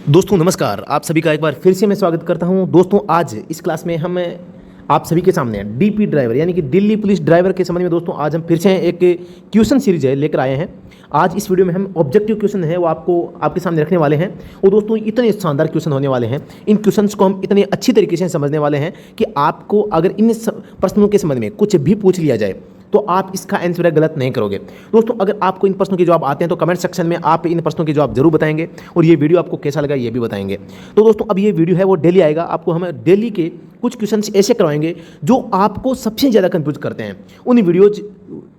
दोस्तों नमस्कार। आप सभी का एक बार फिर से मैं स्वागत करता हूं। दोस्तों आज इस क्लास में हम आप सभी के सामने डीपी ड्राइवर यानी कि दिल्ली पुलिस ड्राइवर के संबंध में दोस्तों आज हम फिर से एक क्वेश्चन सीरीज है लेकर आए हैं। आज इस वीडियो में हम ऑब्जेक्टिव क्वेश्चन है वो आपको आपके सामने रखने वाले हैं। और दोस्तों इतने शानदार क्वेश्चन होने वाले हैं, इन क्वेश्चंस को हम इतने अच्छी तरीके से समझने वाले हैं कि आपको अगर इन प्रश्नों के संबंध में कुछ भी पूछ लिया जाए तो आप इसका आंसर गलत नहीं करोगे। दोस्तों अगर आपको इन प्रश्नों के जवाब आते हैं तो कमेंट सेक्शन में आप इन प्रश्नों के जवाब जरूर बताएंगे और ये वीडियो आपको कैसा लगा ये भी बताएंगे। तो दोस्तों अब ये वीडियो है वो डेली आएगा। आपको हम डेली के कुछ क्वेश्चंस ऐसे करवाएंगे जो आपको सबसे ज़्यादा कंफ्यूज करते हैं।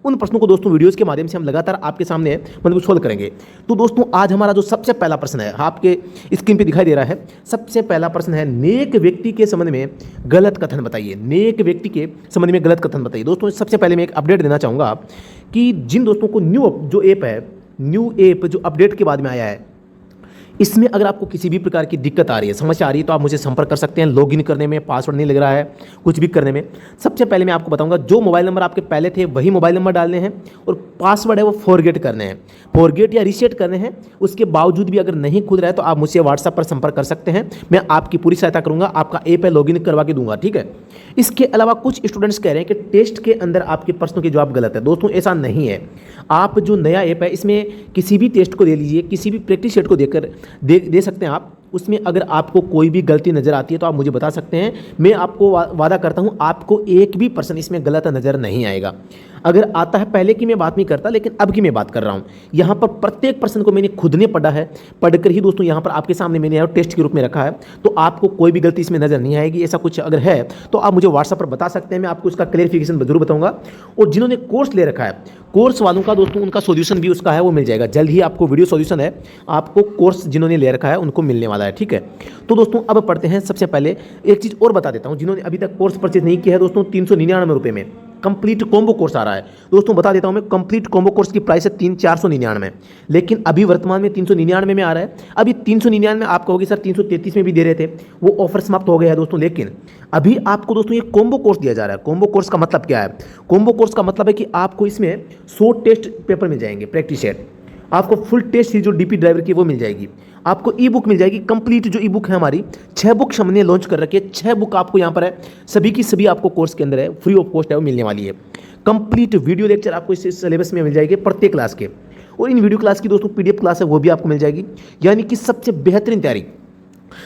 उन प्रश्नों को दोस्तों वीडियोज़ के माध्यम से हम लगातार आपके सामने मतलब सोल्व करेंगे। तो दोस्तों आज हमारा जो सबसे पहला प्रश्न है आपके स्क्रीन पे दिखाई दे रहा है। सबसे पहला प्रश्न है नेक व्यक्ति के संबंध में गलत कथन बताइए। नेक व्यक्ति के संबंध में गलत कथन बताइए। दोस्तों सबसे पहले मैं एक अपडेट देना चाहूँगा कि जिन दोस्तों को न्यू ऐप जो अपडेट के बाद में आया है, इसमें अगर आपको किसी भी प्रकार की दिक्कत आ रही है, समस्या आ रही है तो आप मुझे संपर्क कर सकते हैं। लॉगिन करने में पासवर्ड नहीं लग रहा है, कुछ भी करने में। सबसे पहले मैं आपको बताऊंगा जो मोबाइल नंबर आपके पहले थे वही मोबाइल नंबर डालने हैं और पासवर्ड है वो फॉरगेट करने हैं, फॉरगेट या रीसेट करने हैं। उसके बावजूद भी अगर नहीं खुल रहा है तो आप मुझसे व्हाट्सएप पर संपर्क कर सकते हैं। मैं आपकी पूरी सहायता करूँगा, आपका ऐप है लॉगिन करवा के दूंगा, ठीक है। इसके अलावा कुछ स्टूडेंट्स कह रहे हैं कि टेस्ट के अंदर आपके प्रश्नों के जवाब गलत है। दोस्तों ऐसा नहीं है। आप जो नया ऐप है इसमें किसी भी टेस्ट को दे लीजिए, किसी भी प्रैक्टिस सेट को देकर दे सकते हैं आप। उसमें अगर आपको कोई भी गलती नज़र आती है तो आप मुझे बता सकते हैं। मैं आपको वादा करता हूं आपको एक भी पर्सन इसमें गलत नज़र नहीं आएगा। अगर आता है, पहले की मैं बात नहीं करता लेकिन अब की मैं बात कर रहा हूं। यहाँ पर प्रत्येक पर्सन को मैंने खुद ने पढ़ा है, पढ़कर ही दोस्तों यहाँ पर आपके सामने मैंने टेस्ट के रूप में रखा है। तो आपको कोई भी गलती इसमें नज़र नहीं आएगी। ऐसा कुछ अगर है तो आप मुझे व्हाट्सएप पर बता सकते हैं, मैं आपको इसका क्लेरिफिकेशन जरूर बताऊंगा। और जिन्होंने कोर्स ले रखा है, कोर्स वालों का दोस्तों उनका सोल्यूशन भी उसका है वो मिल जाएगा जल्द ही। आपको वीडियो सोल्यूशन है आपको कोर्स जिन्होंने ले रखा है उनको मिलने वाला है, ठीक है। तो दोस्तों अब पढ़ते हैं। सबसे पहले एक चीज़ और बता देता हूं, जिन्होंने अभी तक कोर्स परचेज नहीं किया है दोस्तों 399 रुपये में कंप्लीट कॉम्बो कोर्स आ रहा है। दोस्तों बता देता हूं मैं, कंप्लीट कॉम्बो कोर्स की प्राइस है 499, लेकिन अभी वर्तमान में 399 में आ रहा है। अभी 399 में आप कहोगे सर 333 में भी दे रहे थे, वो ऑफर समाप्त हो गया है दोस्तों। लेकिन अभी आपको दोस्तों ये कॉम्बो कोर्स दिया जा रहा है। कॉम्बो कोर्स का मतलब क्या है? कॉम्बो कोर्स का मतलब है कि आपको इसमें 100 टेस्ट पेपर मिल जाएंगे, प्रैक्टिस सेट। आपको फुल टेस्ट सीरीज जो डीपी ड्राइवर की वो मिल जाएगी। आपको ई बुक मिल जाएगी कंप्लीट। जो ई बुक है हमारी 6 बुक हमने लॉन्च कर रखी है। 6 बुक आपको यहाँ पर है, सभी की सभी आपको कोर्स के अंदर है, फ्री ऑफ कॉस्ट है वो मिलने वाली है। कंप्लीट वीडियो लेक्चर आपको इस सिलेबस में मिल जाएंगे प्रत्येक क्लास के। और इन वीडियो क्लास की दोस्तों पीडीएफ क्लास है वो भी आपको मिल जाएगी, यानी कि सबसे बेहतरीन तैयारी।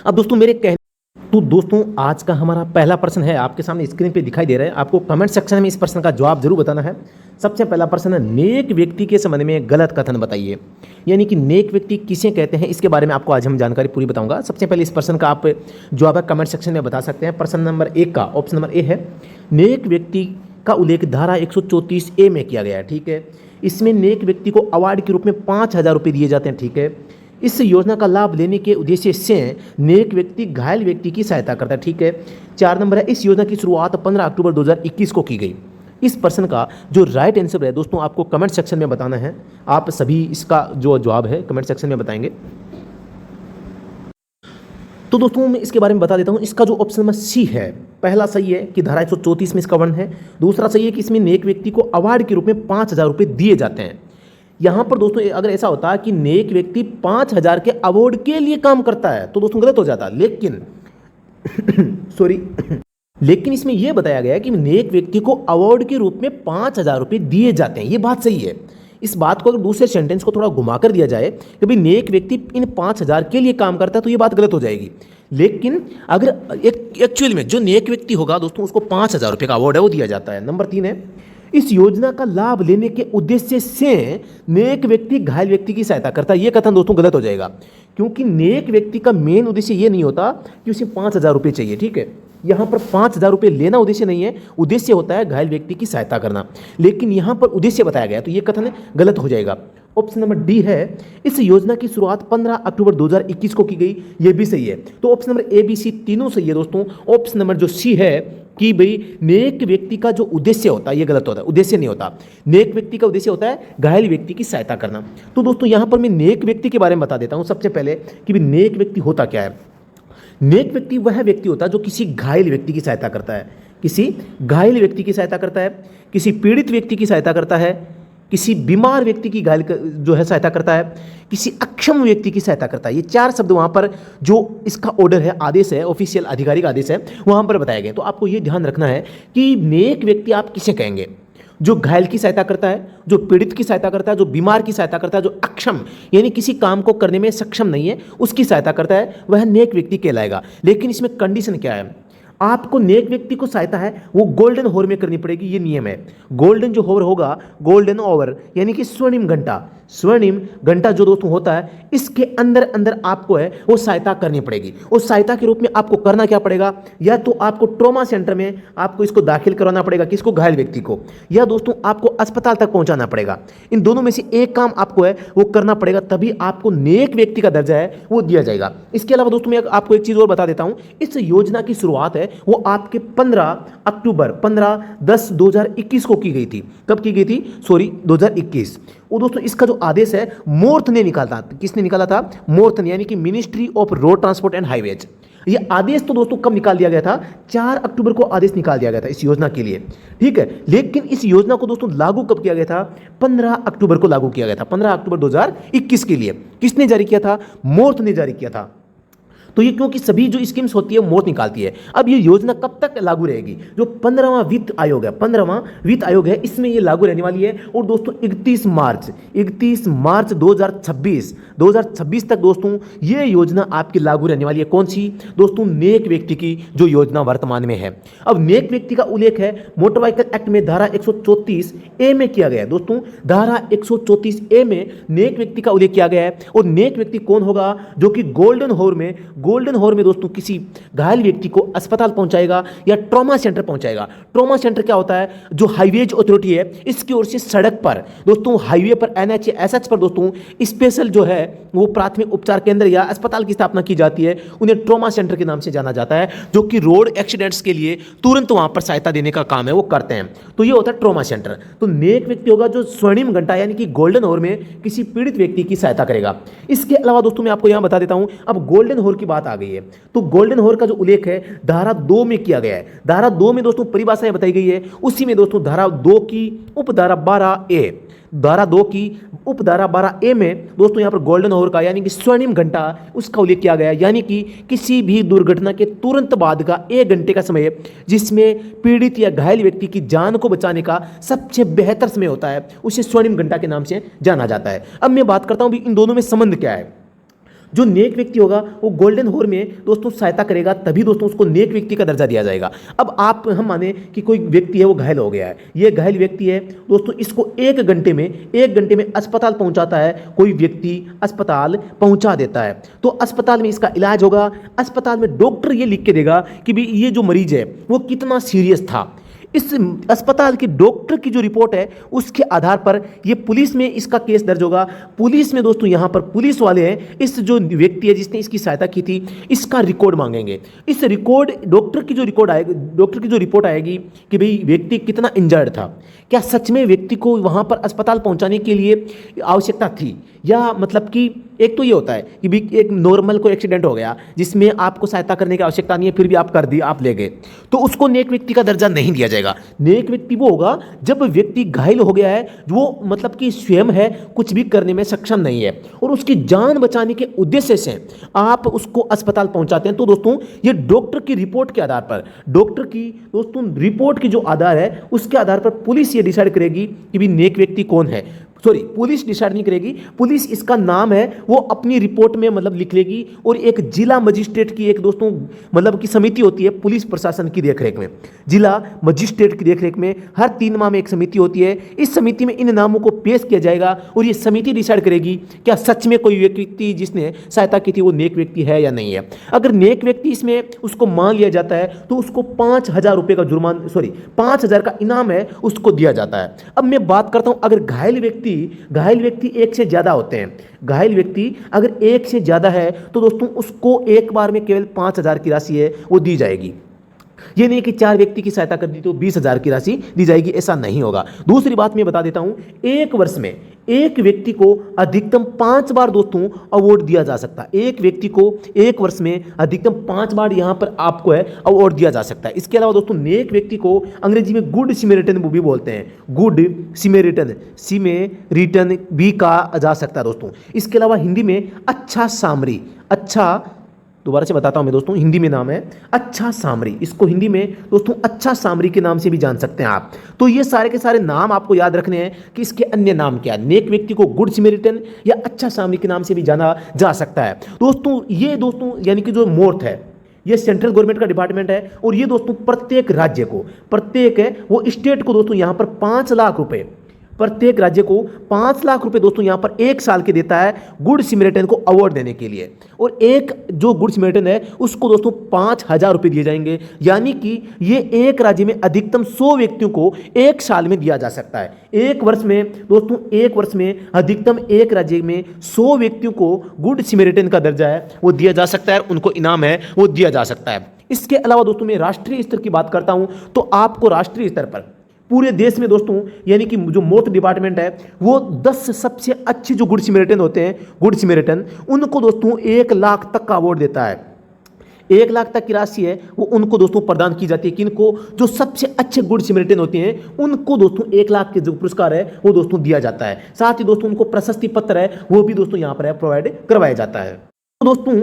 अब दोस्तों मेरे कहने तो दोस्तों आज का हमारा पहला प्रश्न है आपके सामने स्क्रीन पे दिखाई दे रहा है। आपको कमेंट सेक्शन में इस प्रश्न का जवाब जरूर बताना है। सबसे पहला प्रश्न है नेक व्यक्ति के संबंध में गलत कथन बताइए। यानी कि नेक व्यक्ति किसे कहते हैं इसके बारे में आपको आज हम जानकारी पूरी बताऊंगा। सबसे पहले इस प्रश्न का आप जवाब है कमेंट सेक्शन में बता सकते हैं। प्रश्न नंबर 1 का ऑप्शन नंबर ए है, नेक व्यक्ति का उल्लेख धारा 134A में किया गया है, ठीक है। इसमें नेक व्यक्ति को अवार्ड के रूप में 5000 रुपये दिए जाते हैं, ठीक है। इस योजना का लाभ लेने के उद्देश्य से नेक व्यक्ति घायल व्यक्ति की सहायता करता है, ठीक है। 4 नंबर है, इस योजना की शुरुआत 15 अक्टूबर 2021 को की गई। इस प्रश्न का जो राइट आंसर है दोस्तों आपको कमेंट सेक्शन में बताना है। आप सभी इसका जो जवाब है कमेंट सेक्शन में बताएंगे। तो दोस्तों मैं इसके बारे में बता देता हूं। इसका जो ऑप्शन नंबर सी है, पहला सही है कि धारा 134 में इसका वर्णन है। दूसरा सही है कि इसमें नेक व्यक्ति को अवार्ड के रूप में 5000 रुपये दिए जाते हैं। यहाँ पर दोस्तों अगर ऐसा होता है कि नेक व्यक्ति 5000 के अवार्ड के लिए काम करता है तो दोस्तों गलत हो जाता, लेकिन लेकिन इसमें यह बताया गया है कि नेक व्यक्ति को अवार्ड के रूप में 5000 रुपये दिए जाते हैं। ये बात सही है। इस बात को अगर दूसरे सेंटेंस को थोड़ा घुमा कर दिया जाए कि भाई नेक व्यक्ति इन 5000 के लिए काम करता है तो ये बात गलत हो जाएगी। लेकिन अगर एक्चुअल में जो नेक व्यक्ति होगा दोस्तों उसको 5000 रुपये का अवार्ड है वो दिया जाता है। नंबर 3 है, इस योजना का लाभ लेने के उद्देश्य से नेक व्यक्ति घायल व्यक्ति की सहायता करता है। ये कथन दोस्तों गलत हो जाएगा, क्योंकि नेक व्यक्ति का मेन उद्देश्य ये नहीं होता कि उसे 5000 रुपये चाहिए, ठीक है। यहाँ पर 5000 रुपये लेना उद्देश्य नहीं है, उद्देश्य होता है घायल व्यक्ति की सहायता करना। लेकिन यहाँ पर उद्देश्य बताया गया तो ये कथन गलत हो जाएगा। ऑप्शन नंबर डी है, इस योजना की शुरुआत 15 अक्टूबर 2021 को की गई। ये भी सही है। तो ऑप्शन नंबर ए, बी, सी तीनों सही है दोस्तों। ऑप्शन नंबर जो सी है कि भाई नेक व्यक्ति का जो उद्देश्य होता है ये गलत होता है। उद्देश्य नहीं होता, नेक व्यक्ति का उद्देश्य होता है घायल व्यक्ति की सहायता करना। तो दोस्तों यहाँ पर मैं नेक व्यक्ति के बारे में बता देता हूँ सबसे पहले कि भाई नेक व्यक्ति होता क्या है। नेक व्यक्ति वह व्यक्ति होता है जो किसी घायल व्यक्ति की सहायता करता है, किसी घायल व्यक्ति की सहायता करता है, किसी पीड़ित व्यक्ति की सहायता करता है, किसी बीमार व्यक्ति की जो है सहायता करता है, किसी अक्षम व्यक्ति की सहायता करता है। ये 4 शब्द वहाँ पर जो इसका ऑर्डर है, आदेश है, ऑफिशियल आधिकारिक आदेश है, वहाँ पर बताए गए। तो आपको ये ध्यान रखना है कि नेक व्यक्ति आप किसे कहेंगे? जो घायल की सहायता करता है, जो पीड़ित की सहायता करता है, जो बीमार की सहायता करता है, जो अक्षम यानी किसी काम को करने में सक्षम नहीं है उसकी सहायता करता है, वह नेक व्यक्ति कहलाएगा। लेकिन इसमें कंडीशन क्या है? आपको नेक व्यक्ति को सहायता है वो गोल्डन होवर में करनी पड़ेगी, ये नियम है। गोल्डन जो होवर होगा, गोल्डन ओवर यानी कि स्वर्णिम घंटा, स्वर्णिम घंटा जो दोस्तों होता है, इसके अंदर अंदर आपको है वो सहायता करनी पड़ेगी। उस सहायता के रूप में आपको करना क्या पड़ेगा? या तो आपको ट्रॉमा सेंटर में आपको इसको दाखिल करवाना पड़ेगा, किसको? घायल व्यक्ति को, या दोस्तों आपको अस्पताल तक पहुंचाना पड़ेगा। इन दोनों में से एक काम आपको है वो करना पड़ेगा, तभी आपको नेक व्यक्ति का दर्जा है वो दिया जाएगा। इसके अलावा दोस्तों मैं आपको एक चीज और बता देता हूं, इस योजना की शुरुआत है वो आपके 15 अक्टूबर 15/10/2021 को की गई थी। कब की गई थी? 2021। वो दोस्तों इसका जो आदेश है मोर्थ ने निकाला था। किसने निकाला था? मोर्थ ने, यानी कि ministry of road transport and highways. ये आदेश तो दोस्तों कब निकाल दिया गया था? 4 अक्टूबर को आदेश निकाल दिया गया था इस योजना के लिए, ठीक है। लेकिन इस योजना को दोस्तों लागू कब किया गया था? 15 अक्टूबर को लागू किया गया था, 15 अक्टूबर 2021 के लिए। किसने जारी किया था? मोर्थ ने जारी किया था। तो ये क्योंकि सभी जो स्कीम्स होती है मोर्थ निकालती है। अब ये योजना कब तक लागू रहेगी? जो 15वां वित्त आयोग है, 15वां वित्त आयोग है, इसमें ये लागू रहने वाली है। और दोस्तों 31 मार्च 2026 तक दोस्तों ये योजना आपकी लागू रहने वाली है। कौन सी? दोस्तों नेक व्यक्ति की जो योजना वर्तमान में है। अब नेक व्यक्ति का उल्लेख है मोटर व्हीकल एक्ट में धारा 134A में किया गया है। दोस्तों धारा 134A में नेक व्यक्ति का उल्लेख किया गया है। और नेक व्यक्ति कौन होगा? जो कि गोल्डन होवर में दोस्तों किसी घायल व्यक्ति को अस्पताल पहुंचाएगा या ट्रॉमा सेंटर पहुंचाएगा। ट्रॉमा सेंटर क्या होता है? जो हाईवेज अथॉरिटी है इसकी ओर से सड़क पर दोस्तों, हाईवे पर, NH पर दोस्तों स्पेशल जो है वो प्राथमिक उपचार केंद्र या अस्पताल की स्थापना की जाती है। उन्हें ट्रॉमा सेंटर के नाम से जाना जाता है, जो कि रोड एक्सीडेंट्स के लिए तुरंत वहां पर सहायता देने का काम है वो करते हैं। तो ये होता है ट्रॉमा सेंटर। तो नेक व्यक्ति होगा जो स्वर्णिम घंटा यानी कि गोल्डन होवर में किसी पीड़ित व्यक्ति की सहायता करेगा। इसके अलावा दोस्तों मैं आपको यहां बता देता हूं, अब गोल्डन होवर की बात आ गई है तो गोल्डन होवर का जो उल्लेख है धारा 2 में किया गया है। धारा 2 में दोस्तों परिभाषाएं बताई गई है। उसी में दोस्तों धारा 2 की उपधारा 12A, धारा 2 की उपधारा 12A में दोस्तों यहां पर गोल्डन होवर का यानी कि स्वर्णिम घंटा उसका उल्लेख किया गया है। यानी कि किसी भी दुर्घटना के तुरंत बाद का 1 घंटे का समय जिसमें पीड़ित या घायल व्यक्ति की जान को बचाने का सबसे बेहतर समय होता है, उसे स्वर्णिम घंटा के नाम से जाना जाता है। अब मैं बात करता हूं इन दोनों में संबंध क्या है। जो नेक व्यक्ति होगा वो गोल्डन होवर में दोस्तों सहायता करेगा, तभी दोस्तों उसको नेक व्यक्ति का दर्जा दिया जाएगा। अब हम माने कि कोई व्यक्ति है वो घायल हो गया है, ये घायल व्यक्ति है दोस्तों, इसको 1 घंटे में अस्पताल पहुंचाता है, कोई व्यक्ति अस्पताल पहुंचा देता है। तो अस्पताल में इसका इलाज होगा। अस्पताल में डॉक्टर ये लिख के देगा कि भाई ये जो मरीज है वो कितना सीरियस था। इस अस्पताल की डॉक्टर की जो रिपोर्ट है उसके आधार पर ये पुलिस में इसका केस दर्ज होगा। पुलिस में दोस्तों यहाँ पर पुलिस वाले हैं, इस जो व्यक्ति है जिसने इसकी सहायता की थी इसका रिकॉर्ड मांगेंगे। इस रिकॉर्ड डॉक्टर की जो रिपोर्ट आएगी कि भाई व्यक्ति कितना इंजर्ड था, क्या सच में व्यक्ति को वहाँ पर अस्पताल पहुँचाने के लिए आवश्यकता थी, या मतलब कि एक तो ये होता है कि भी एक नॉर्मल कोई एक्सीडेंट हो गया जिसमें आपको सहायता करने की आवश्यकता नहीं है, फिर भी आप कर दिए, आप ले गए, तो उसको नेक व्यक्ति का दर्जा नहीं दिया जाएगा। नेक व्यक्ति वो होगा जब व्यक्ति घायल हो गया है, वो मतलब कि स्वयं है कुछ भी करने में सक्षम नहीं है और उसकी जान बचाने के उद्देश्य से आप उसको अस्पताल पहुंचाते हैं। तो दोस्तों ये डॉक्टर की रिपोर्ट के आधार पर, डॉक्टर की दोस्तों रिपोर्ट की जो आधार है उसके आधार पर पुलिस ये डिसाइड करेगी कि भी नेक व्यक्ति कौन है। पुलिस डिसाइड नहीं करेगी, पुलिस इसका नाम है वो अपनी रिपोर्ट में मतलब लिख लेगी। और एक जिला मजिस्ट्रेट की एक दोस्तों मतलब की समिति होती है पुलिस प्रशासन की देखरेख में, जिला मजिस्ट्रेट की देखरेख में हर 3 माह में एक समिति होती है। इस समिति में इन नामों को पेश किया जाएगा और ये समिति डिसाइड करेगी क्या सच में कोई व्यक्ति जिसने सहायता की थी वो नेक व्यक्ति है या नहीं है। अगर नेक व्यक्ति इसमें उसको मान लिया जाता है तो उसको 5,000 रुपये का 5,000 का इनाम है उसको दिया जाता है। अब मैं बात करता हूं अगर घायल व्यक्ति 1 से ज्यादा होते हैं, घायल व्यक्ति अगर 1 से ज्यादा है तो दोस्तों उसको एक बार में केवल 5,000 की राशि है वो दी जाएगी। ये नहीं कि 4 व्यक्ति की सहायता कर दी तो 20,000 की राशि दी जाएगी, ऐसा नहीं होगा। दूसरी बात मैं बता देता हूं, एक वर्ष में एक व्यक्ति को अधिकतम 5 बार दोस्तों अवार्ड दिया जा सकता है। एक व्यक्ति को एक वर्ष में अधिकतम 5 बार यहां पर आपको है अवार्ड दिया जा सकता है। इसके अलावा दोस्तों नेक व्यक्ति को अंग्रेजी में गुड सिमेरिटन भी बोलते हैं, गुड सिमेरिटन भी कहा जा सकता है दोस्तों। इसके अलावा हिंदी में अच्छा सामरी, अच्छा, दोबारा से बताता हूं मैं दोस्तों, हिंदी में नाम है अच्छा सामरी। इसको हिंदी में दोस्तों अच्छा सामरी के नाम से भी जान सकते हैं आप। तो ये सारे के सारे नाम आपको याद रखने हैं कि इसके अन्य नाम क्या है। नेक व्यक्ति को गुड सिमेरिटन या अच्छा सामरी के नाम से भी जाना जा सकता है दोस्तों। ये दोस्तों यानी कि जो मोर्थ है ये सेंट्रल गवर्नमेंट का डिपार्टमेंट है, और ये दोस्तों प्रत्येक राज्य को, प्रत्येक है वो स्टेट को दोस्तों यहां पर 5 लाख रुपए, प्रत्येक राज्य को 5 लाख रुपए दोस्तों यहां पर 1 साल के देता है गुड सिमेरिटन को अवार्ड देने के लिए। और एक जो गुड सिमेरिटन है उसको दोस्तों 5,000 रुपए दिए जाएंगे। यानी कि ये एक राज्य में अधिकतम 100 व्यक्तियों को 1 साल में दिया जा सकता है। एक वर्ष में दोस्तों, एक वर्ष में अधिकतम एक राज्य में 100 व्यक्तियों को गुड सिमेरिटन का दर्जा है वो दिया जा सकता है, उनको इनाम है वो दिया जा सकता है। इसके अलावा दोस्तों मैं राष्ट्रीय स्तर की बात करता हूं तो आपको राष्ट्रीय स्तर पर पूरे देश में दोस्तों यानी कि जो मोर्थ डिपार्टमेंट है वो 10 सबसे अच्छे जो गुड सिमेरिटन होते हैं, गुड सिमेरिटन, उनको दोस्तों 1 लाख तक का अवार्ड देता है। 1 लाख तक की राशि है वो उनको दोस्तों प्रदान की जाती है। किनको? जो सबसे अच्छे गुड सिमेरिटन होते हैं उनको दोस्तों 1 लाख के जो पुरस्कार है वो दोस्तों दिया जाता है। साथ ही दोस्तों उनको प्रशस्ति पत्र है वो भी दोस्तों यहाँ पर प्रोवाइड करवाया जाता है। तो दोस्तों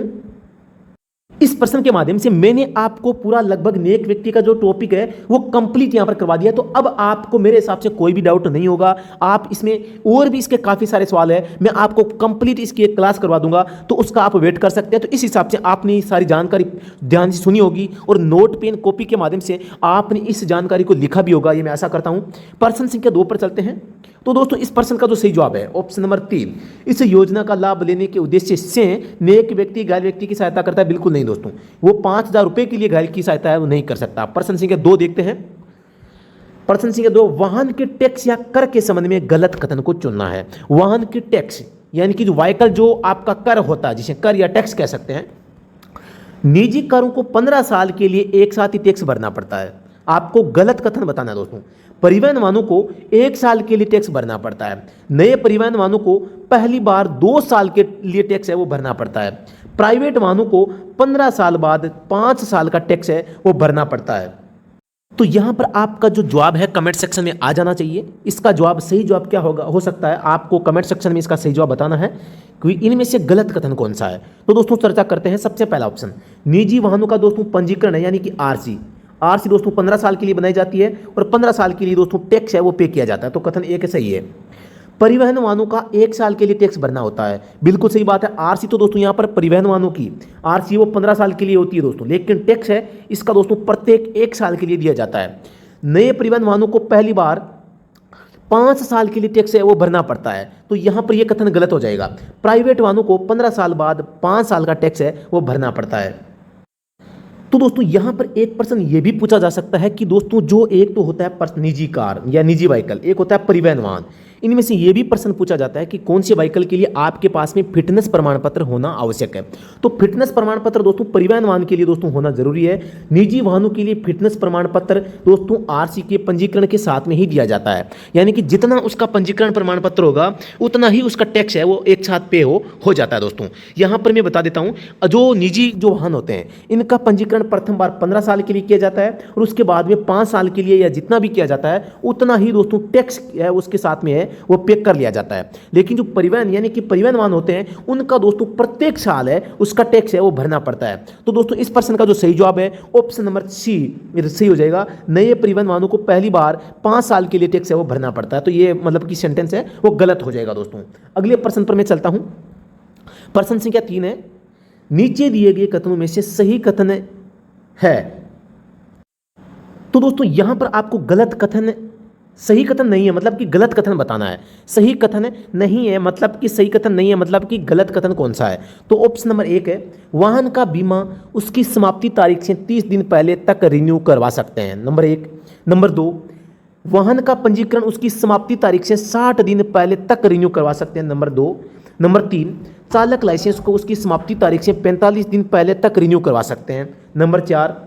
इस प्रश्न के माध्यम से मैंने आपको पूरा लगभग नेक व्यक्ति का जो टॉपिक है वो कंप्लीट यहां पर करवा दिया। तो अब आपको मेरे हिसाब से कोई भी डाउट नहीं होगा। आप इसमें और भी इसके काफ़ी सारे सवाल है, मैं आपको कंप्लीट इसकी एक क्लास करवा दूंगा, तो उसका आप वेट कर सकते हैं। तो इस हिसाब से आपने सारी जानकारी ध्यान से सुनी होगी और नोट पेन कॉपी के माध्यम से आपने इस जानकारी को लिखा भी होगा, ये मैं आशा करता हूँ। प्रश्न संख्या 2 पर चलते हैं। तो दोस्तों इस प्रश्न का जो सही जवाब है ऑप्शन नंबर 3, इस योजना का लाभ लेने के उद्देश्य से नेक व्यक्ति घायल व्यक्ति की सहायता करता है। बिल्कुल नहीं दोस्तों, वो 5,000 रुपए के लिए घायल की सहायता है वो नहीं कर सकता। प्रश्न संख्या 2 देखते हैं। प्रश्न संख्या 2, वाहन के टैक्स या कर के संबंध में गलत कथन को चुनना है। वाहन के टैक्स यानी कि जो व्हीकल जो आपका कर होता है, जिसे कर या टैक्स कह सकते हैं, निजी कारों को 15 साल के लिए एक साथ ही टैक्स भरना पड़ता है। आपको गलत कथन बताना है दोस्तों। परिवहन वाहनों को 1 साल के लिए टैक्स भरना पड़ता है। नए परिवहन वाहनों को पहली बार 2 साल के लिए टैक्स है वो भरना पड़ता है। प्राइवेट वाहनों को 15 साल बाद 5 साल का टैक्स है वो भरना पड़ता है। तो यहां पर आपका जो जवाब है कमेंट सेक्शन में आ जाना चाहिए। इसका जवाब, सही जवाब क्या होगा, हो सकता है आपको कमेंट सेक्शन में इसका सही जवाब बताना है कि इनमें से गलत कथन कौन सा है। तो दोस्तों चर्चा करते हैं। सबसे पहला ऑप्शन, निजी वाहनों का दोस्तों पंजीकरण है यानी कि आरसी दोस्तों 15 साल के लिए बनाई जाती है और 15 साल के लिए दोस्तों टैक्स है वो पे किया जाता है। तो कथन 1 सही है। परिवहन वाहनों का 1 साल के लिए टैक्स भरना होता है, बिल्कुल सही बात है। आरसी तो दोस्तों यहाँ पर परिवहन वाहनों की आरसी वो 15 साल के लिए होती है दोस्तों, लेकिन टैक्स है इसका दोस्तों प्रत्येक 1 साल के लिए दिया जाता है। नए परिवहन वाहनों को पहली बार 5 साल के लिए टैक्स है वो भरना पड़ता है, तो यहाँ पर यह कथन गलत हो जाएगा। प्राइवेट वाहनों को 15 साल बाद 5 साल का टैक्स है वो भरना पड़ता है। तो दोस्तों यहाँ पर एक प्रश्न ये भी पूछा जा सकता है कि दोस्तों जो एक तो होता है निजी कार या निजी व्हीकल, एक होता है परिवहन वाहन, इनमें से ये भी प्रश्न पूछा जाता है कि कौन से व्हीकल के लिए आपके पास में फिटनेस प्रमाण पत्र होना आवश्यक है। तो फिटनेस प्रमाण पत्र दोस्तों परिवहन वाहन के लिए दोस्तों होना जरूरी है। निजी वाहनों के लिए फिटनेस प्रमाण पत्र दोस्तों आरसी के पंजीकरण के साथ में ही दिया जाता है, यानी कि जितना उसका पंजीकरण प्रमाण पत्र होगा उतना ही उसका टैक्स है वो एक साथ पे हो जाता है दोस्तों। यहाँ पर मैं बता देता हूँ, जो निजी जो वाहन होते हैं इनका पंजीकरण प्रथम बार 15 साल के लिए किया जाता है और उसके बाद में 5 साल के लिए या जितना भी किया जाता है उतना ही दोस्तों टैक्स है उसके साथ में है वो पे कर लिया जाता है। लेकिन जो परिवहन यानी कि परिवहन वाहन होते हैं उनका दोस्तों प्रत्येक साल है उसका टैक्स है वो भरना पड़ता है। तो दोस्तों इस प्रश्न का जो सही जवाब है ऑप्शन नंबर सी सही हो जाएगा। नए परिवहन वाहनों को पहली बार 5 साल के लिए टैक्स है वो भरना पड़ता है। तो ये मतलब कि सेंटेंस है वो गलत हो जाएगा दोस्तों। अगले प्रश्न पर मैं चलता हूं। प्रश्न संख्या 3 है, नीचे दिए गए कथनों में से सही कथन है। तो दोस्तों यहां पर आपको गलत कथन, सही कथन नहीं है मतलब कि गलत कथन बताना है। सही कथन नहीं है मतलब कि सही कथन नहीं है मतलब कि गलत कथन कौन सा है। तो ऑप्शन नंबर 1 है, वाहन का बीमा उसकी समाप्ति तारीख से 30 दिन पहले तक रिन्यू करवा सकते हैं, नंबर 1। नंबर 2, वाहन का पंजीकरण उसकी समाप्ति तारीख से 60 दिन पहले तक रिन्यू करवा सकते हैं, नंबर 2। नंबर 3, चालक लाइसेंस को उसकी समाप्ति तारीख से 45 दिन पहले तक रिन्यू करवा सकते हैं, नंबर 4।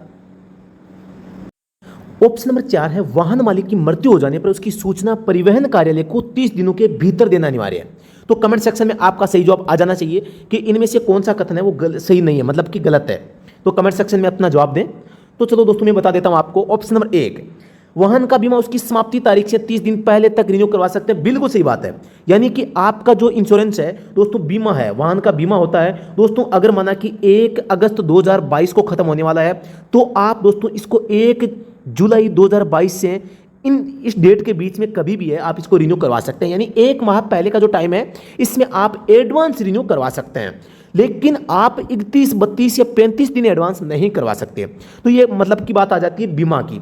ऑप्शन नंबर 4 है वाहन मालिक की मृत्यु हो जाने पर उसकी सूचना परिवहन कार्यालय को 30 दिनों के भीतर देना अनिवार्य है। तो कमेंट सेक्शन में आपका सही जवाब आ जाना चाहिए कि इनमें से कौन सा कथन है वो सही नहीं है, मतलब कि गलत है। तो कमेंट सेक्शन में अपना जवाब दें। तो चलो दोस्तों मैं बता देता हूं आपको। ऑप्शन नंबर 1, वाहन का बीमा उसकी समाप्ति तारीख से 30 दिन पहले तक रिन्यू करवा सकते हैं। बिल्कुल सही बात है। यानी कि आपका जो इंश्योरेंस है दोस्तों, बीमा है, वाहन का बीमा होता है दोस्तों, अगर माना कि 1 अगस्त 2022 को खत्म होने वाला है तो आप दोस्तों इसको 1 जुलाई 2022 से इस डेट के बीच में कभी भी है आप इसको रिन्यू करवा सकते हैं। यानी 1 माह पहले का जो टाइम है इसमें आप एडवांस रिन्यू करवा सकते हैं, लेकिन आप 31, 32 या 35 दिन एडवांस नहीं करवा सकते। तो ये मतलब की बात आ जाती है बीमा की।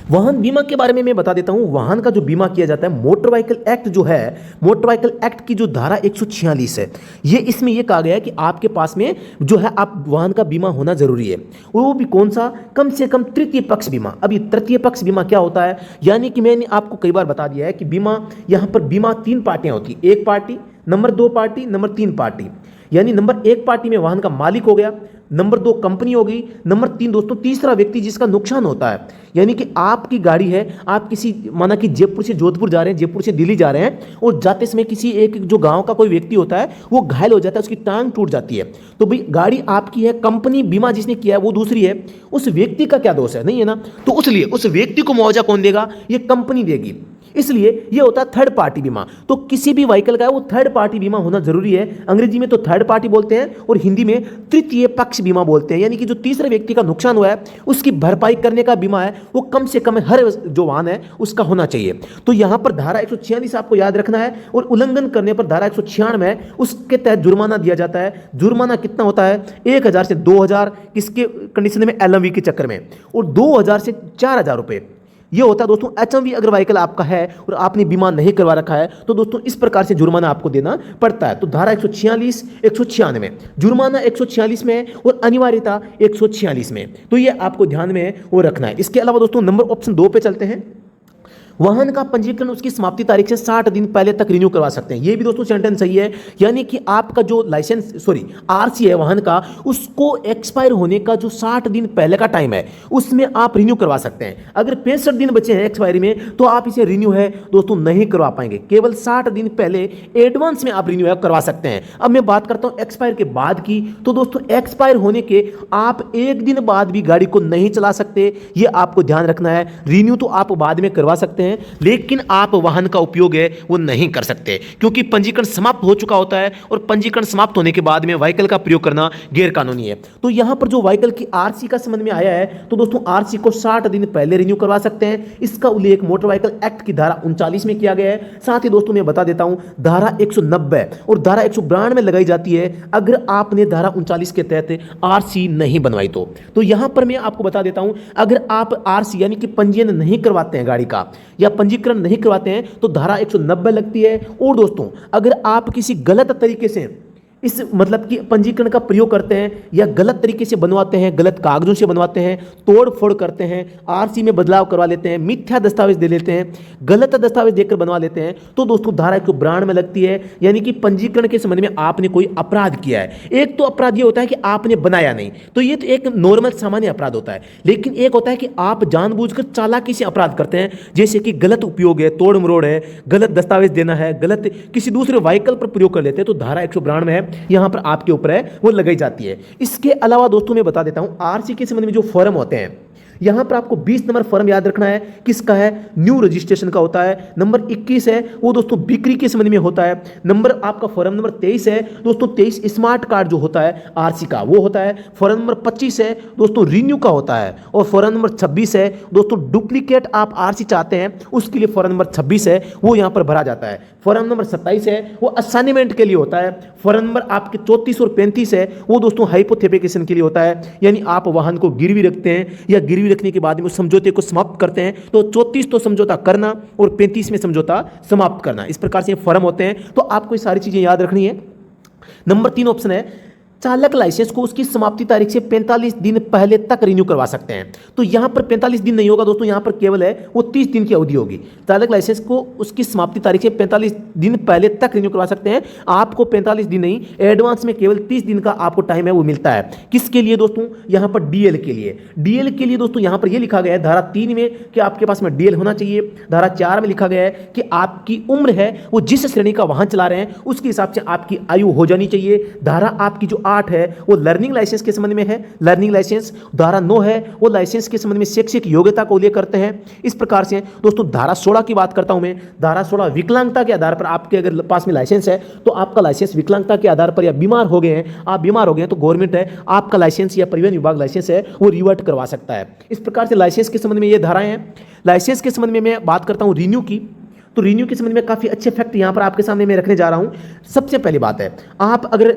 वाहन बीमा के बारे में मैं बता देता हूं। वाहन का जो बीमा किया जाता है, मोटर व्हीकल एक्ट जो है, मोटर व्हीकल एक्ट की जो धारा 146 है, ये इसमें ये कहा गया है कि आपके पास में जो है आप वाहन का बीमा होना जरूरी है। वो भी कौन सा? कम से कम तृतीय पक्ष बीमा। अब ये तृतीय पक्ष बीमा क्या होता है? यानी कि मैंने आपको कई बार बता दिया है कि बीमा, यहां पर बीमा 3 पार्टियां होती है, 1 party, number 2 party, number 3 party. यानी नंबर 1 पार्टी में वाहन का मालिक हो गया, नंबर 2 कंपनी हो गई, नंबर 3 दोस्तों तीसरा व्यक्ति जिसका नुकसान होता है। यानी कि आपकी गाड़ी है, आप किसी माना कि जयपुर से जोधपुर जा रहे हैं, जयपुर से दिल्ली जा रहे हैं और जाते समय किसी एक जो गांव का कोई व्यक्ति होता है वो घायल हो जाता है, उसकी टांग टूट जाती है। तो भाई गाड़ी आपकी है, कंपनी बीमा जिसने किया है वो दूसरी है, उस व्यक्ति का क्या दोष है? नहीं है ना। तो इसलिए उस व्यक्ति को मुआवजा कौन देगा? ये कंपनी देगी। इसलिए ये होता है थर्ड पार्टी बीमा। तो किसी भी व्हीकल का वो थर्ड पार्टी बीमा होना जरूरी है। अंग्रेजी में तो थर्ड पार्टी बोलते हैं और हिंदी में तृतीय पक्ष बीमा बोलते हैं। यानी कि जो तीसरे व्यक्ति का नुकसान हुआ है उसकी भरपाई करने का बीमा है वो कम से कम हर जो वाहन है उसका होना चाहिए। तो यहां पर धारा 146 आपको याद रखना है और उल्लंघन करने पर धारा 196 है, उसके तहत जुर्माना दिया जाता है। जुर्माना कितना होता है? 1000 से 2000 किसके कंडीशन में? LMV के चक्कर में, और 2000 से 4000 रुपए ये होता है दोस्तों HMV। अगर व्हीकल आपका है और आपने बीमा नहीं करवा रखा है तो दोस्तों इस प्रकार से जुर्माना आपको देना पड़ता है। तो धारा 146, 196 जुर्माना 146 में और अनिवार्यता 146 में। तो ये आपको ध्यान में वो रखना है। इसके अलावा दोस्तों नंबर ऑप्शन 2 पे चलते हैं। वाहन का पंजीकरण उसकी समाप्ति तारीख से 60 दिन पहले तक रिन्यू करवा सकते हैं। ये भी दोस्तों सेंटेंस सही है। यानी कि आपका जो आरसी है वाहन का, उसको एक्सपायर होने का जो 60 दिन पहले का टाइम है उसमें आप रिन्यू करवा सकते हैं। अगर 65 दिन बचे हैं एक्सपायरी में तो आप इसे रिन्यू है दोस्तों नहीं करवा पाएंगे। केवल 60 दिन पहले एडवांस में आप रिन्यू करवा सकते हैं। अब मैं बात करता हूं एक्सपायर के बाद की। तो दोस्तों एक्सपायर होने के आप 1 दिन बाद भी गाड़ी को नहीं चला सकते, ये आपको ध्यान रखना है। रिन्यू तो आप बाद में करवा सकते हैं लेकिन आप वाहन का उपयोग है वो नहीं कर सकते, क्योंकि पंजीकरण समाप्त हो चुका होता है और पंजीकरण समाप्त होने के बाद में व्हीकल का प्रयोग करना गैर कानूनी है। तो यहां पर जो व्हीकल की आरसी का संबंध में आया है तो दोस्तों आरसी को 60 दिन पहले रिन्यू करवा सकते हैं। इसका उल्लेख मोटर व्हीकल एक्ट की धारा 39 में किया गया है। साथ ही दोस्तों मैं बता देता हूं धारा 190 और धारा 192 में लगाई जाती है अगर आपने धारा 39 के तहत आरसी नहीं बनवाई तो यहां पर मैं आपको बता देता हूं अगर आप आरसी यानी कि पंजीयन नहीं करवाते हैं गाड़ी का या पंजीकरण नहीं करवाते हैं तो धारा 190 लगती है। और दोस्तों अगर आप किसी गलत तरीके से इस मतलब कि पंजीकरण का प्रयोग करते हैं या गलत तरीके से बनवाते हैं, गलत कागजों से बनवाते हैं, तोड़ फोड़ करते हैं, आरसी में बदलाव करवा लेते हैं, मिथ्या दस्तावेज दे लेते हैं, गलत दस्तावेज देकर बनवा लेते हैं तो दोस्तों धारा 192 में लगती है। यानी कि पंजीकरण के संबंध में आपने कोई अपराध किया है। एक तो अपराध ये होता है कि आपने बनाया नहीं, तो ये तो एक नॉर्मल सामान्य अपराध होता है। लेकिन एक होता है कि आप जानबूझकर चालाकी से अपराध करते हैं, जैसे कि गलत उपयोग है, तोड़ मरोड़ है, गलत दस्तावेज देना है, गलत किसी दूसरे व्हीकल पर प्रयोग कर लेते हैं तो धारा 192 है यहां पर आपके ऊपर है वो लगाई जाती है। इसके अलावा दोस्तों मैं बता देता हूं आरसी के संबंध में जो फॉर्म होते हैं, यहां पर आपको 20 नंबर फॉर्म याद रखना है। किसका है? न्यू रजिस्ट्रेशन का होता है। नंबर 21 है वो दोस्तों बिक्री के संबंध में होता है। नंबर आपका फॉर्म नंबर 23 है दोस्तों, 23 स्मार्ट कार्ड जो होता है आरसी का वो होता है। फॉर्म नंबर 25 है दोस्तों रिन्यू का होता है। और फॉर्म नंबर 26 है दोस्तों डुप्लीकेट आप आरसी चाहते हैं उसके लिए फॉर्म नंबर 26 है वो यहां पर भरा जाता है। फॉर्म नंबर 27 है वो असाइनमेंट के लिए होता है। फॉर्म नंबर आपके 34 और 35 है वो दोस्तों हाइपोथेटिकेशन के लिए होता है। यानी आप वाहन को गिरवी रखते हैं या गिरवी रखने के बाद में उस समझौते को समाप्त करते हैं तो 34 तो समझौता करना और 35 में समझौता समाप्त करना, इस प्रकार से फॉर्म होते हैं। तो आपको ये सारी चीजें याद रखनी है। नंबर 3 ऑप्शन है चालक लाइसेंस को उसकी समाप्ति तारीख से 45 दिन पहले तक रिन्यू करवा सकते हैं। तो यहाँ पर 45 दिन नहीं होगा दोस्तों, यहाँ पर केवल है वो 30 दिन की अवधि होगी। चालक लाइसेंस को उसकी समाप्ति तारीख से 45 दिन पहले तक रिन्यू करवा सकते हैं। आपको 45 दिन नहीं, एडवांस में केवल 30 दिन का आपको टाइम है वो मिलता है। किसके लिए दोस्तों? यहाँ पर डीएल के लिए। डीएल के लिए दोस्तों यहाँ पर ये लिखा गया है धारा 3 में कि आपके पास में डीएल होना चाहिए। धारा 4 में लिखा गया है कि आपकी उम्र है वो जिस श्रेणी का वाहन चला रहे हैं उसके हिसाब से आपकी आयु हो जानी चाहिए। धारा आपकी जो 8 है वो लर्निंग लाइसेंस के संबंध में है, लर्निंग लाइसेंस। धारा 9 है वो लाइसेंस के संबंध में शैक्षिक योग्यता को उल्लेख करते हैं। इस प्रकार से दोस्तों धारा 16 की बात करता हूं मैं। धारा 16 विकलांगता के आधार पर आपके अगर पास में लाइसेंस है तो आपका लाइसेंस विकलांगता के आधार पर या बीमार हो गए हैं, आप बीमार हो गए हैं तो गवर्नमेंट है आपका लाइसेंस या परिवहन विभाग लाइसेंस है वो रिवर्ट करवा सकता है। इस प्रकार से लाइसेंस के संबंध में ये धाराएं हैं। लाइसेंस के संबंध में मैं बात करता हूं रिन्यू की। तो रिन्यू के संबंध में काफी अच्छे फैक्ट यहां पर आपके सामने मैं रखने जा रहा हूं। सबसे पहली बात है, आप अगर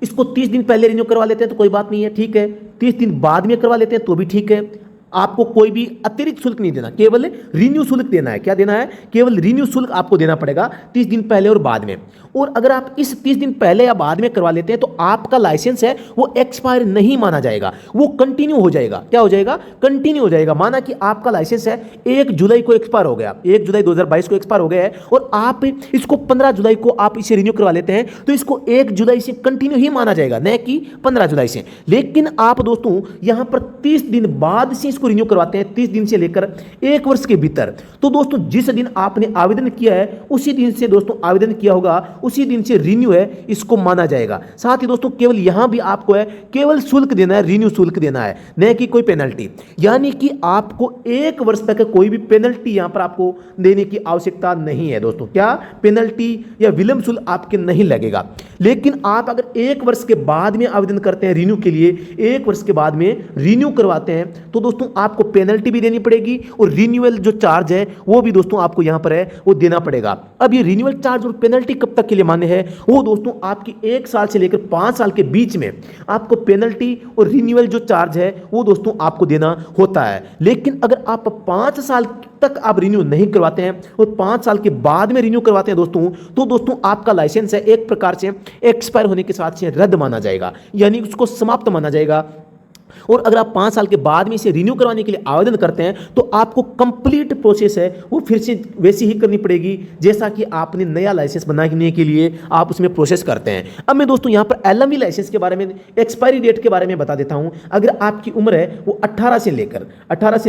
इसको 30 दिन पहले रिन्यू करवा लेते हैं तो कोई बात नहीं है, ठीक है। 30 दिन बाद में करवा लेते हैं तो भी ठीक है। आपको कोई भी अतिरिक्त शुल्क नहीं देना, केवल रिन्यू शुल्क देना है। क्या देना है? केवल रिन्यू शुल्क आपको देना पड़ेगा 30 दिन पहले और बाद में। और अगर आप इस 30 दिन पहले या बाद में करवा लेते हैं तो आपका लाइसेंस है वो एक्सपायर नहीं माना जाएगा, वो कंटिन्यू हो जाएगा। क्या हो जाएगा? कंटिन्यू हो जाएगा। माना कि आपका लाइसेंस है 1 जुलाई को एक्सपायर हो गया, 1 जुलाई 2022 को एक्सपायर हो गया है और आप इसको 15 जुलाई को आप इसे रिन्यू करवा लेते हैं तो इसको 1 जुलाई से कंटिन्यू ही माना जाएगा, न कि 15 जुलाई से। लेकिन आप दोस्तों यहां पर 30 दिन बाद से इसको रिन्यू करवाते हैं, 30 दिन से लेकर 1 वर्ष के भीतर। तो दोस्तों जिस दिन आपने आवेदन किया है उसी दिन से दोस्तों आवेदन किया होगा, उसी दिन से रिन्यू है इसको माना जाएगा। साथ ही दोस्तों केवल यहां भी आपको है केवल शुल्क देना है, रिन्यू शुल्क देना है, न कि कोई पेनल्टी। यानी कि आपको 1 वर्ष तक कोई भी पेनल्टी यहां पर आपको देने की आवश्यकता नहीं है दोस्तों। क्या पेनल्टी या विलंब शुल्क आपके नहीं लगेगा। लेकिन आप अगर 1 वर्ष के बाद में आवेदन करते हैं रिन्यू के लिए, 1 वर्ष के बाद में रिन्यू करवाते हैं तो दोस्तों आपको पेनल्टी भी देनी पड़ेगी और रिन्यूअल जो चार्ज है वो भी दोस्तों आपको यहां पर है वो देना पड़ेगा। अब ये रिन्यूअल चार्ज और पेनल्टी कब तक के लिए मान्य है? वो दोस्तों आपकी 1 साल से लेकर 5 साल के बीच में आपको पेनल्टी और रिन्यूअल जो चार्ज है वो दोस्तों आपको देना होता है। लेकिन अगर आप 5 साल तक आप रिन्यू नहीं करवाते हैं और 5 साल के बाद में रिन्यू करवाते हैं दोस्तों तो दोस्तों आपका लाइसेंस है एक प्रकार से एक्सपायर होने के साथ से रद्द माना जाएगा, यानी उसको समाप्त माना जाएगा। और अगर आप 5 साल के बाद में इसे रिन्यू करवाने के लिए आवेदन करते हैं तो आपको कंप्लीट प्रोसेस है वो फिर से वैसी ही करनी पड़ेगी जैसा कि आपने नया लाइसेंस बनाने के लिए आप उसमें प्रोसेस करते हैं। अब मैं दोस्तों यहाँ पर एलएमवी लाइसेंस के बारे में, एक्सपायरी डेट के बारे में बता देता हूँ। अगर आपकी उम्र है वो 18 से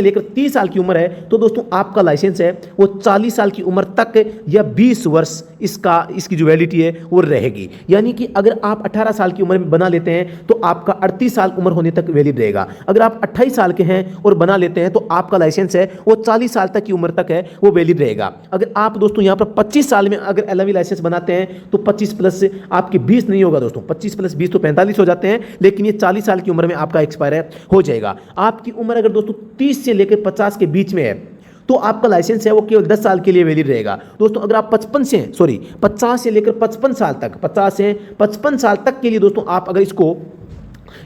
लेकर 30 साल की उम्र है तो दोस्तों आपका लाइसेंस है वो 40 साल की उम्र तक या 20 वर्ष इसकी जो वैलिडिटी है वो रहेगी। यानी कि अगर आप 18 साल की उम्र में बना लेते हैं तो आपका 38 साल उम्र होने तक वैलिड रहेगा। अगर आप 28 साल के हैं और बना लेते हैं तो आपका लाइसेंस है वो 40 साल तक की उम्र तक है वो वैलिड रहेगा। अगर आप दोस्तों यहां पर 25 साल में अगर एलएमवी लाइसेंस बनाते हैं तो 25 प्लस आपके 20 नहीं होगा दोस्तों, 25 प्लस 20 तो 45 हो जाते हैं, लेकिन ये 40 साल की उम्र में आपका एक्सपायर हो जाएगा। आपकी उम्र अगर दोस्तों 30 से लेकर 50 के बीच में है तो आपका लाइसेंस है वो केवल 10 साल के लिए वैलिड रहेगा। दोस्तों अगर आप 50 से लेकर 55 साल तक, 50 से 55 साल तक के लिए दोस्तों आप अगर इसको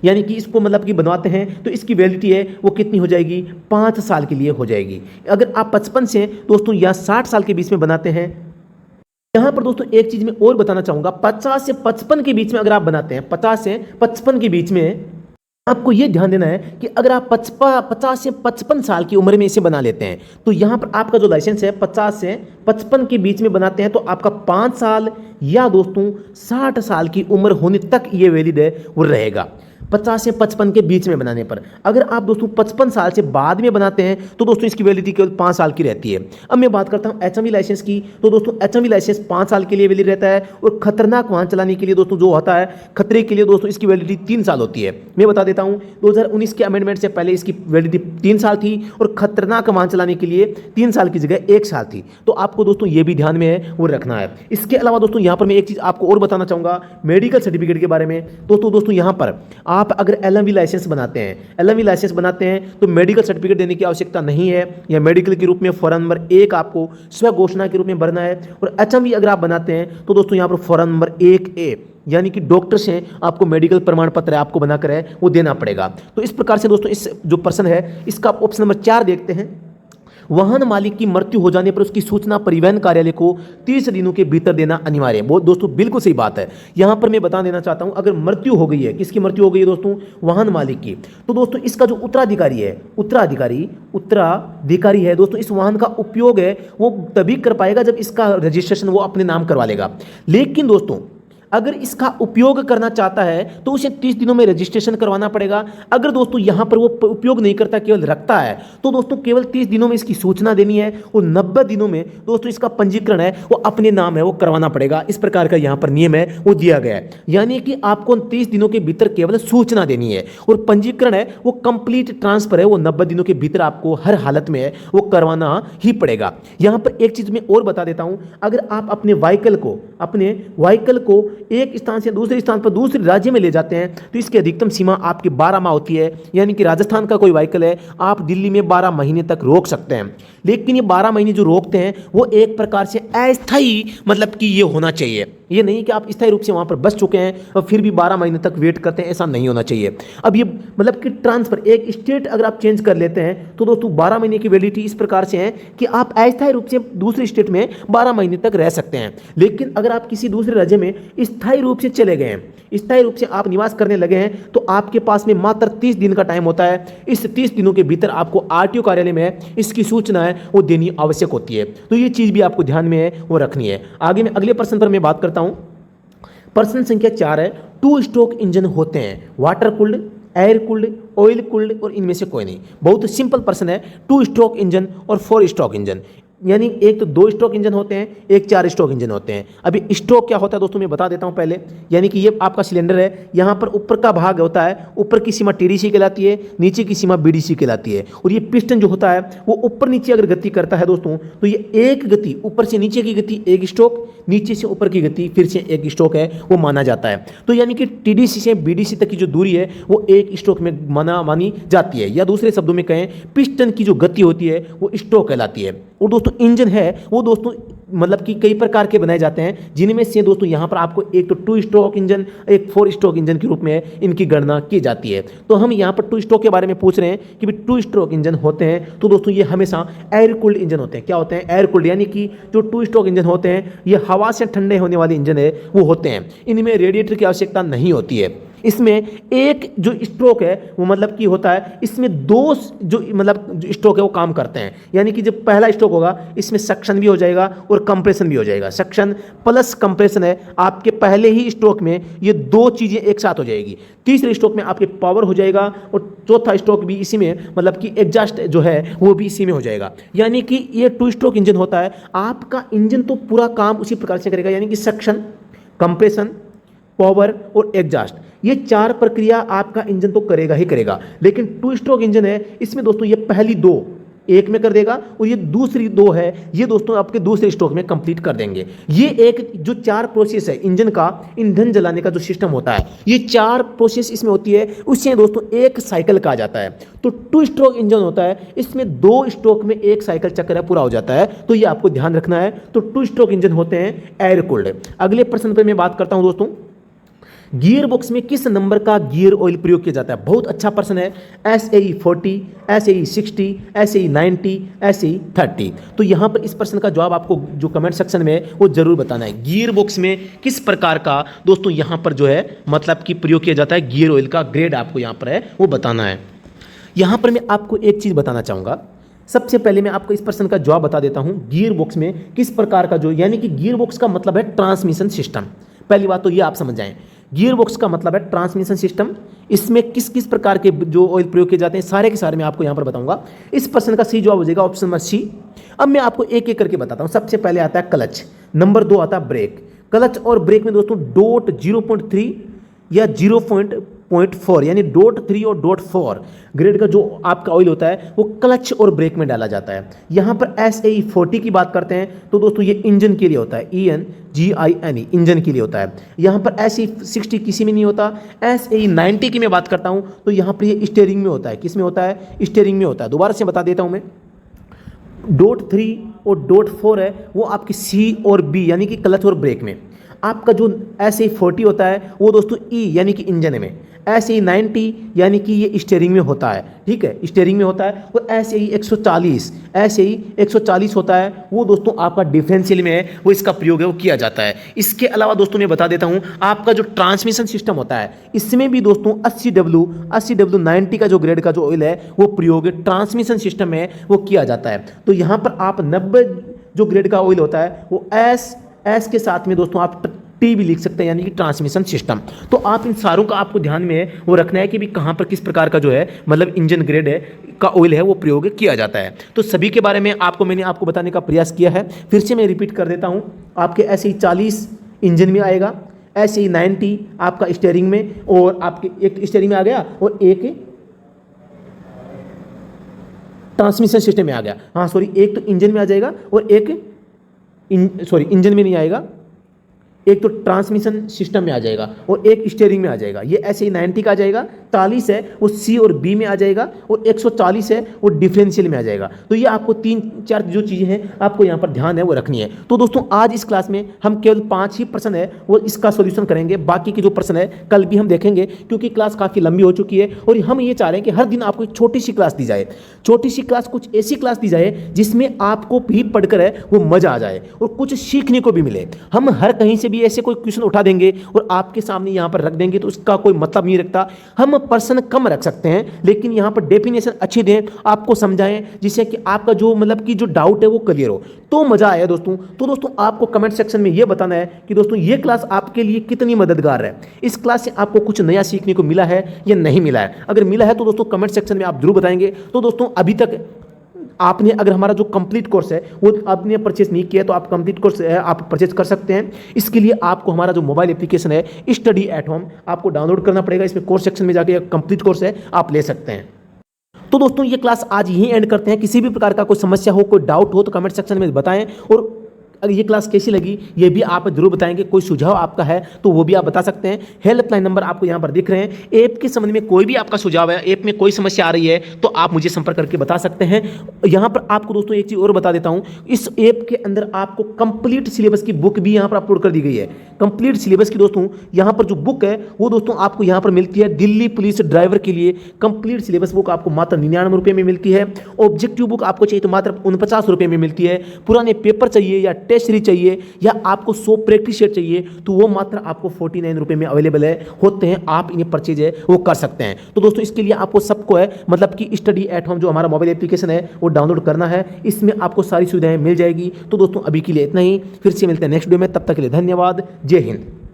यानी कि इसको मतलब कि बनवाते हैं तो इसकी वैलिडिटी है वो कितनी हो जाएगी? 5 साल के लिए हो जाएगी। अगर आप 55 से दोस्तों या 60 साल के बीच में बनाते हैं, यहां पर दोस्तों एक चीज मैं और बताना चाहूंगा, 50 से 55 के बीच में अगर आप बनाते हैं, 50 से 55 के बीच में आपको यह ध्यान देना है कि अगर आप 50 से 55 साल की उम्र में इसे बना लेते हैं तो यहां पर आपका जो लाइसेंस है 50 से 55 के बीच में बनाते हैं तो आपका 5 साल या दोस्तों 60 साल की उम्र होने तक ये वैलिड है वो रहेगा। 50 से 55 के बीच में बनाने पर। अगर आप दोस्तों 55 साल से बाद में बनाते हैं तो दोस्तों इसकी वैलिडिटी केवल 5 साल की रहती है। अब मैं बात करता हूं एचएमवी लाइसेंस की। तो दोस्तों एचएमवी लाइसेंस 5 साल के लिए वैलिड रहता है और खतरनाक वाहन चलाने के लिए दोस्तों जो होता है खतरे के लिए दोस्तों इसकी वैलिडिटी 3 साल होती है। मैं बता देता हूं 2019 के अमेंडमेंट से पहले इसकी वैलिडिटी 3 साल थी और खतरनाक वाहन चलाने के लिए 3 साल की जगह 1 साल थी। तो आपको दोस्तों ये भी ध्यान में है वो रखना है। इसके अलावा दोस्तों यहाँ पर मैं एक चीज़ आपको और बताना चाहूँगा मेडिकल सर्टिफिकेट के बारे में। दोस्तों यहाँ पर आप अगर एलएमवी लाइसेंस बनाते हैं तो मेडिकल सर्टिफिकेट देने की आवश्यकता नहीं है, या मेडिकल के रूप में फॉर्म नंबर 1 आपको स्व घोषणा के रूप में भरना है। और एचएमवी अगर आप बनाते हैं तो दोस्तों यहाँ पर फॉर्म नंबर 1A यानी कि डॉक्टर से आपको मेडिकल प्रमाण पत्र है आपको बनाकर है वो देना पड़ेगा। तो इस प्रकार से दोस्तों इस जो पर्सन है इसका ऑप्शन नंबर 4 देखते हैं। वाहन मालिक की मृत्यु हो जाने पर उसकी सूचना परिवहन कार्यालय को 30 दिनों के भीतर देना अनिवार्य है। दोस्तों बिल्कुल सही बात है। यहां पर मैं बता देना चाहता हूं, अगर मृत्यु हो गई है, किसकी मृत्यु हो गई है दोस्तों? वाहन मालिक की, तो दोस्तों इसका जो उत्तराधिकारी है, उत्तराधिकारी है दोस्तों, इस वाहन का उपयोग है वो तभी कर पाएगा जब इसका रजिस्ट्रेशन वो अपने नाम करवा लेगा। लेकिन दोस्तों अगर इसका उपयोग करना चाहता है तो उसे 30 दिनों में रजिस्ट्रेशन करवाना पड़ेगा। अगर दोस्तों यहां पर वो उपयोग नहीं करता, केवल रखता है, तो दोस्तों केवल 30 दिनों में इसकी सूचना देनी है और 90 दिनों में दोस्तों इसका पंजीकरण है वो अपने नाम है वो करवाना पड़ेगा। इस प्रकार का यहां पर नियम है वो दिया गया है। यानी कि आपको 30 दिनों के भीतर केवल सूचना देनी है और पंजीकरण है वो कंप्लीट ट्रांसफर है वो 90 दिनों के भीतर आपको हर हालत में है वो करवाना ही पड़ेगा। यहां पर एक चीज मैं और बता देता हूं, अगर आप अपने व्हीकल को एक स्थान से दूसरे स्थान पर दूसरे राज्य में ले जाते हैं तो इसकी अधिकतम सीमा आपकी 12 माह होती है। यानी कि राजस्थान का कोई व्हीकल है, आप दिल्ली में 12 महीने तक रोक सकते हैं। लेकिन ये 12 महीने जो रोकते हैं वो एक प्रकार से अस्थायी, मतलब कि ये होना चाहिए, ये नहीं कि आप स्थायी रूप से वहां पर बस चुके हैं और फिर भी 12 महीने तक वेट करते हैं, ऐसा नहीं होना चाहिए। अब ये मतलब कि ट्रांसफर, एक स्टेट अगर आप चेंज कर लेते हैं तो दोस्तों 12 महीने की वैलिडिटी इस प्रकार से है कि आप अस्थायी रूप से दूसरे स्टेट में 12 महीने तक रह सकते हैं। लेकिन अगर आप किसी दूसरे राज्य में स्थायी रूप से चले गए हैं, स्थायी रूप से आप निवास करने लगे हैं, तो आपके पास में मात्र 30 दिन का टाइम होता है। इस 30 दिनों के भीतर आपको आरटीओ कार्यालय में इसकी सूचना है वो देनी आवश्यक होती है। तो ये चीज भी आपको ध्यान में है वो रखनी है। आगे में अगले प्रश्न पर मैं बात करता हूं। प्रश्न संख्या 4 है, 2 स्ट्रोक इंजन होते हैं, water cooled, air cooled, oil cooled और इनमें से कोई नहीं। बहुत सिंपल प्रश्न है। 2 स्ट्रोक इंजन और 4 स्ट्रोक इंजन, यानी एक तो 2 स्ट्रोक इंजन होते हैं, एक 4 स्ट्रोक इंजन होते हैं। अभी स्ट्रोक क्या होता है दोस्तों मैं बता देता हूं पहले। यानी कि ये आपका सिलेंडर है, यहां पर ऊपर का भाग होता है, ऊपर की सीमा टीडीसी कहलाती है, नीचे की सीमा बीडीसी कहलाती है। और ये पिस्टन जो होता है वो ऊपर नीचे अगर गति करता है दोस्तों तो ये एक गति, ऊपर से नीचे की गति एक स्ट्रोक, नीचे से ऊपर की गति फिर से एक स्ट्रोक है वो माना जाता है। तो यानी कि टीडीसी से बीडीसी तक की जो दूरी है वो एक स्ट्रोक में मानी जाती है, या दूसरे शब्दों में कहें पिस्टन की जो गति होती है वो स्ट्रोक कहलाती है। और दोस्तों इंजन है वो दोस्तों मतलब कि कई प्रकार के बनाए जाते हैं, जिनमें से दोस्तों यहां पर आपको एक तो 2 स्ट्रोक इंजन, एक 4 स्ट्रोक इंजन के रूप में इनकी गणना की जाती है। तो हम यहां पर 2 स्ट्रोक के बारे में पूछ रहे हैं कि भाई 2 स्ट्रोक इंजन होते हैं तो दोस्तों ये हमेशा एयर कूल्ड इंजन होते हैं। क्या होते हैं? एयर कूल्ड, यानी कि जो 2 स्ट्रोक इंजन होते हैं ये हवा से ठंडे होने वाले इंजन है वो होते हैं। इनमें रेडिएटर की आवश्यकता नहीं होती है। इसमें एक जो स्ट्रोक है वो मतलब कि होता है, इसमें 2 जो मतलब जो स्ट्रोक है वो काम करते हैं। यानी कि जब पहला स्ट्रोक होगा इसमें सक्शन भी हो जाएगा और कंप्रेशन भी हो जाएगा। सक्शन प्लस कंप्रेशन है आपके पहले ही स्ट्रोक में, ये 2 चीजें एक साथ हो जाएगी। तीसरे स्ट्रोक में आपके पावर हो जाएगा और चौथा स्ट्रोक भी इसी में, मतलब कि एग्जॉस्ट जो है वो भी इसी में हो जाएगा। यानी कि ये 2 स्ट्रोक इंजन होता है। आपका इंजन तो पूरा काम उसी प्रकार से करेगा, यानी कि सक्शन, कंप्रेशन, पावर और एग्जॉस्ट, ये 4 प्रक्रिया आपका इंजन तो करेगा ही करेगा। लेकिन 2 स्ट्रोक इंजन है, इसमें दोस्तों ये पहली 2 एक में कर देगा और ये दूसरी 2 है ये दोस्तों आपके दूसरे स्ट्रोक में कंप्लीट कर देंगे। ये एक जो 4 प्रोसेस है इंजन का, ईंधन जलाने का जो सिस्टम होता है, ये 4 प्रोसेस इसमें होती है, उसे दोस्तों एक साइकिल कहा जाता है। तो 2 स्ट्रोक इंजन होता है, इसमें 2 स्ट्रोक में एक साइकिल चक्र पूरा हो जाता है। तो ये आपको ध्यान रखना है। तो 2 स्ट्रोक इंजन होते हैं एयर कूल्ड। अगले प्रश्न पर मैं बात करता हूं दोस्तों, गियर बॉक्स में किस नंबर का गियर ऑयल प्रयोग किया जाता है? बहुत अच्छा प्रश्न है। SAE 40, SAE 60, SAE 90, SAE 30। तो यहां पर इस प्रश्न का जवाब आपको जो कमेंट सेक्शन में है वो जरूर बताना है। गियर बॉक्स में किस प्रकार का दोस्तों यहां पर जो है मतलब कि प्रयोग किया जाता है, गियर ऑयल का ग्रेड आपको यहां पर है वो बताना है। यहां पर मैं आपको एक चीज बताना चाहूंगा। सबसे पहले मैं आपको इस प्रश्न का जवाब बता देता हूं, गियर बॉक्स में किस प्रकार का जो, यानी कि गियर बॉक्स का मतलब है ट्रांसमिशन सिस्टम। पहली बात तो ये आप समझ जाएं, गियर बॉक्स का मतलब है ट्रांसमिशन सिस्टम। इसमें किस किस प्रकार के जो ऑयल प्रयोग किए जाते हैं सारे के सारे मैं आपको यहां पर बताऊंगा। इस प्रश्न का सही जवाब हो जाएगा ऑप्शन नंबर सी। अब मैं आपको एक एक करके बताता हूं। सबसे पहले आता है क्लच, नंबर 2 आता है ब्रेक। क्लच और ब्रेक में दोस्तों डॉट 0.3 या 0.4 यानी डॉट 3 और डॉट 4 ग्रेड का जो आपका ऑयल होता है वो क्लच और ब्रेक में डाला जाता है। यहां पर SAE 40 की बात करते हैं तो दोस्तों ये इंजन के लिए होता है, ENGINE इंजन के लिए होता है। यहां पर SAE 60 किसी में नहीं होता। SAE 90 की मैं बात करता हूं तो यहां पर ये स्टीयरिंग में होता है। किस में होता है? स्टीयरिंग में होता है। दोबारा से बता देता हूं मैं, डॉट 3 और डॉट 4 है वो आपकी C और B यानी कि क्लच और ब्रेक में। आपका जो SAE 40 होता है वो दोस्तों E यानी कि इंजन में, ऐसे ही 90 यानी कि ये स्टीयरिंग में होता है, ठीक है, स्टीयरिंग में होता है। और ऐसे ही 140, ऐसे ही 140 होता है, वो दोस्तों आपका डिफरेंशियल में है, वो इसका प्रयोग है वो किया जाता है। इसके अलावा दोस्तों मैं बता देता हूँ, आपका जो ट्रांसमिशन सिस्टम होता है इसमें भी दोस्तों 80W 90 का जो ग्रेड का जो ऑयल है वो प्रयोग ट्रांसमिशन सिस्टम में वो किया जाता है। तो यहाँ पर आप 90 जो ग्रेड का ऑयल होता है वो एस के साथ में दोस्तों आप टी भी लिख सकते हैं, यानी कि ट्रांसमिशन सिस्टम। तो आप इन सारों का आपको ध्यान में वो रखना है कि भी कहाँ पर किस प्रकार का जो है मतलब इंजन ग्रेड है का ऑयल है वो प्रयोग किया जाता है। तो सभी के बारे में मैंने आपको बताने का प्रयास किया है। फिर से मैं रिपीट कर देता हूँ, आपके ऐसे ही 40 इंजन में आएगा, ऐसे ही 90 आपका स्टीयरिंग में, और आपके एक स्टीयरिंग में आ गया और एक ट्रांसमिशन सिस्टम में आ गया। हाँ सॉरी, एक तो इंजन में आ जाएगा और एक इंजन में नहीं आएगा, एक तो ट्रांसमिशन सिस्टम में आ जाएगा और एक स्टीयरिंग में आ जाएगा। ये ऐसे ही 90 का आ जाएगा, 40 है वो सी और बी में आ जाएगा, और 140 है वो डिफरेंशियल में आ जाएगा। तो ये आपको 3-4 जो चीज़ें हैं आपको यहाँ पर ध्यान है वो रखनी है। तो दोस्तों आज इस क्लास में हम केवल 5 ही प्रश्न है वो इसका सोल्यूशन करेंगे, बाकी के जो प्रश्न है कल भी हम देखेंगे, क्योंकि क्लास काफ़ी लंबी हो चुकी है। और हम ये चाह रहे हैं कि हर दिन आपको एक छोटी सी क्लास दी जाए, छोटी सी क्लास, कुछ ऐसी क्लास दी जाए जिसमें आपको भी पढ़कर है वो मज़ा आ जाए और कुछ सीखने को भी मिले। हम हर कहीं से भी ऐसे कोई क्वेश्चन उठा देंगे और आपके सामने यहाँ पर रख देंगे तो उसका कोई मतलब नहीं रखता। हम प्रश्न कम रख सकते हैं लेकिन यहाँ पर डेफिनेशन अच्छी दें, आपको समझाएं, जिससे कि आपका जो मतलब कि जो डाउट है वो क्लियर हो, तो मजा आया दोस्तों। तो दोस्तों आपको कमेंट सेक्शन में ये बताना है कि दोस्तों ये क्लास आपके लिए कितनी मददगार है, इस क्लास से आपको कुछ नया सीखने को मिला है या नहीं मिला है। अगर मिला है तो दोस्तों कमेंट सेक्शन में आप जरूर बताएंगे। तो दोस्तों अभी तक आपने अगर हमारा जो कंप्लीट कोर्स है वो आपने परचेज नहीं किया तो आप कंप्लीट कोर्स है आप परचेज कर सकते हैं। इसके लिए आपको हमारा जो मोबाइल एप्लीकेशन है स्टडी एट होम आपको डाउनलोड करना पड़ेगा। इसमें कोर्स सेक्शन में जाके कंप्लीट कोर्स है आप ले सकते हैं। तो दोस्तों ये क्लास आज यहीं एंड करते हैं। किसी भी प्रकार का कोई समस्या हो, कोई डाउट हो तो कमेंट सेक्शन में बताएं, और अगर ये क्लास कैसी लगी ये भी आप जरूर बताएंगे। कोई सुझाव आपका है तो वो भी आप बता सकते हैं। हेल्पलाइन नंबर आपको यहाँ पर दिख रहे हैं। ऐप के संबंध में कोई भी आपका सुझाव है, ऐप में कोई समस्या आ रही है तो आप मुझे संपर्क करके बता सकते हैं। यहाँ पर आपको दोस्तों एक चीज़ और बता देता हूँ, इस ऐप के अंदर आपको कंप्लीट सिलेबस की बुक भी यहाँ पर अपलोड कर दी गई है। कंप्लीट सिलेबस की दोस्तों यहाँ पर जो बुक है वो दोस्तों आपको यहाँ पर मिलती है दिल्ली पुलिस ड्राइवर के लिए। कंप्लीट सिलेबस बुक आपको मात्र 99 रुपये में मिलती है। ऑब्जेक्टिव बुक आपको चाहिए तो मात्र 49 रुपये में मिलती है। पुराने पेपर चाहिए या टेस्ट सीरीज चाहिए या आपको 100 प्रैक्टिस सेट चाहिए तो वो मात्र आपको 49 रुपये में अवेलेबल है होते हैं। आप इन्हें परचेज है वो कर सकते हैं। तो दोस्तों इसके लिए आपको सबको है मतलब कि स्टडी एट होम जो हमारा मोबाइल एप्लीकेशन है वो डाउनलोड करना है। इसमें आपको सारी सुविधाएं मिल जाएगी। तो दोस्तों अभी के लिए इतना ही, फिर से मिलते हैं नेक्स्ट वीडियो में। तब तक के लिए धन्यवाद। जय हिंद।